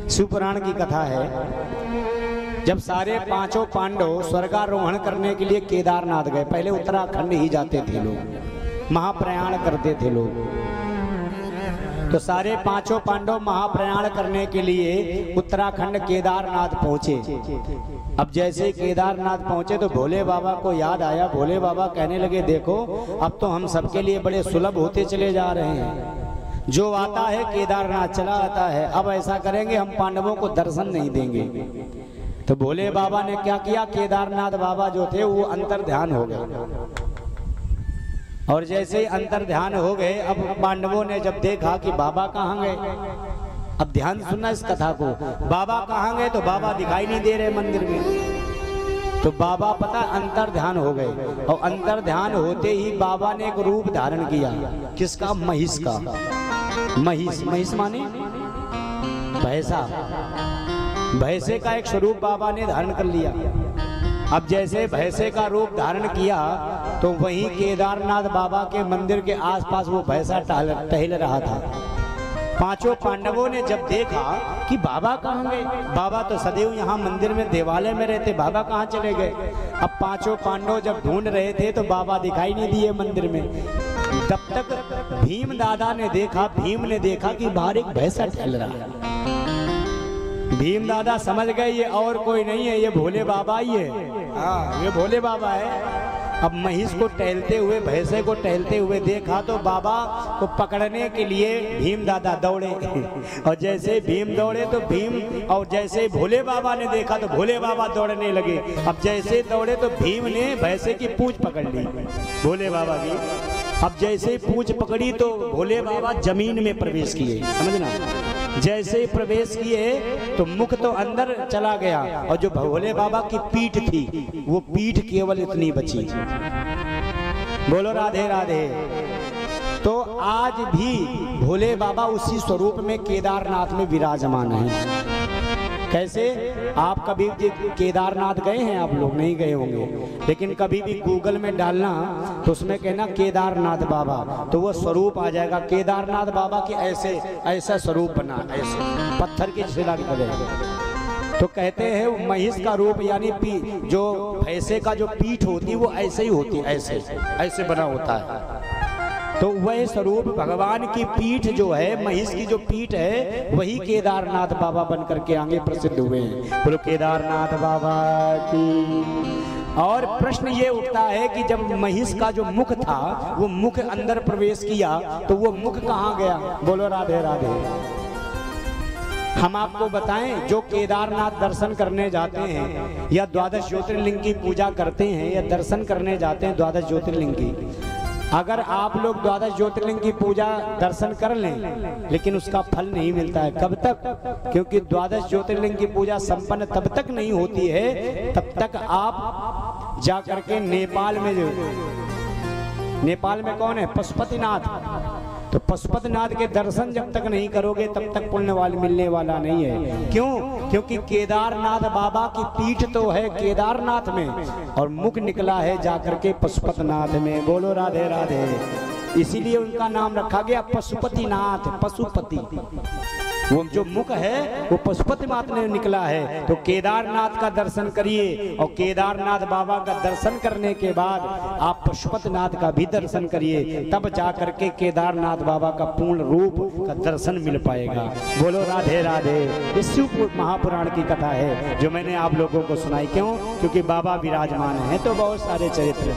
शिवपुराण की कथा है, जब सारे पांचों पांडव स्वर्गारोहण करने के लिए केदारनाथ गए। पहले उत्तराखंड ही जाते थे लोग, महाप्रयाण करते थे लोग। तो सारे पांचों पांडव महाप्रयाण करने के लिए उत्तराखंड केदारनाथ पहुंचे। अब जैसे केदारनाथ पहुंचे तो भोले बाबा को याद आया। भोले बाबा कहने लगे, देखो अब तो हम सबके लिए बड़े सुलभ होते चले जा रहे हैं, जो आता है केदारनाथ चला आता है। अब ऐसा करेंगे, हम पांडवों को दर्शन नहीं देंगे। तो भोले बाबा ने क्या किया, केदारनाथ बाबा जो थे वो अंतर ध्यान हो गए। और जैसे ही अंतर ध्यान हो गए, अब पांडवों ने जब देखा कि बाबा कहाँ गए, अब ध्यान सुनना इस कथा को, बाबा कहाँ गए, तो बाबा दिखाई नहीं दे रहे मंदिर में। तो बाबा पता अंतर ध्यान हो गए, और अंतर ध्यान होते ही बाबा ने एक रूप धारण किया। किसका? महिष का। महिष, महिष माने भैंसा। भैंसे का एक स्वरूप बाबा ने धारण कर लिया। अब जैसे भैंसे का रूप धारण किया तो वहीं केदारनाथ बाबा के मंदिर के आसपास वो भैंसा टहल रहा था। पांचों पांडवों ने जब देखा कि बाबा कहाँ गए, बाबा तो सदैव यहाँ मंदिर में देवालय में रहते, बाबा कहाँ चले गए। अब पांचों पांडव जब ढूंढ रहे थे तो बाबा दिखाई नहीं दिए मंदिर में। तब तक भीम दादा ने देखा, भीम ने देखा कि बाहर एक भैंसा टहल रहा है। भीम दादा समझ गए ये और कोई नहीं है, ये भोले बाबा ही है। हाँ, ये भोले बाबा है। अब महिष को टहलते हुए, भैंसे को टहलते हुए देखा तो बाबा को पकड़ने के लिए भीम दादा दौड़े। और जैसे भीम दौड़े तो भीम, और जैसे भोले बाबा ने देखा तो भोले बाबा दौड़ने लगे। अब जैसे दौड़े तो भीम ने भैंसे की पूंछ पकड़ ली भोले बाबा की। अब जैसे पूंछ पकड़ी तो भोले बाबा जमीन में प्रवेश किए, समझना। जैसे ही प्रवेश किए तो मुख तो अंदर चला गया, और जो भोले बाबा की पीठ थी वो पीठ केवल इतनी बची। बोलो राधे राधे। तो आज भी भोले बाबा उसी स्वरूप में केदारनाथ में विराजमान हैं। कैसे? आप कभी केदारनाथ गए हैं? आप लोग नहीं गए होंगे, लेकिन कभी भी गूगल में डालना तो उसमें कहना केदारनाथ बाबा, तो वो स्वरूप आ जाएगा। केदारनाथ बाबा के ऐसे ऐसा स्वरूप बना, ऐसे पत्थर की शिला की तरह। तो कहते हैं महिष का रूप यानी जो भैंसे का जो पीठ होती वो ऐसे ही होती, ऐसे ऐसे बना होता है। तो वह स्वरूप भगवान की पीठ जो है, महिष की जो पीठ है, वही केदारनाथ बाबा बन करके आगे प्रसिद्ध हुए हैं। बोलो केदारनाथ बाबा की। और प्रश्न ये उठता है कि जब महिष का जो मुख था वो मुख अंदर प्रवेश किया तो वो मुख कहाँ गया? बोलो राधे राधे। हम आपको बताएं, जो केदारनाथ दर्शन करने जाते हैं या द्वादश ज्योतिर्लिंग की पूजा करते हैं या दर्शन करने जाते हैं द्वादश ज्योतिर्लिंग की, अगर आप लोग द्वादश ज्योतिर्लिंग की पूजा दर्शन कर लें लेकिन उसका फल नहीं मिलता है। कब तक? क्योंकि द्वादश ज्योतिर्लिंग की पूजा संपन्न तब तक नहीं होती है तब तक आप जा करके नेपाल में, जो नेपाल में कौन है? पशुपतिनाथ। तो पशुपतिनाथ के दर्शन जब तक नहीं करोगे तब तक पुण्य वाले मिलने वाला नहीं है। क्यों? क्योंकि केदारनाथ बाबा की पीठ तो है केदारनाथ में और मुख निकला है जाकर के पशुपतिनाथ में। बोलो राधे राधे। इसीलिए उनका नाम रखा गया पशुपतिनाथ, पशुपति। वो जो मुख है वो पशुपतिनाथ ने निकला है। तो केदारनाथ का दर्शन करिए, और केदारनाथ बाबा का दर्शन करने के बाद आप पशुपतिनाथ का भी दर्शन करिए, तब जाकर के केदारनाथ बाबा का पूर्ण रूप का दर्शन मिल पाएगा। बोलो राधे राधे। इस शिव महापुराण की कथा है जो मैंने आप लोगों को सुनाई। क्यों? क्योंकि बाबा विराजमान है तो बहुत सारे चरित्र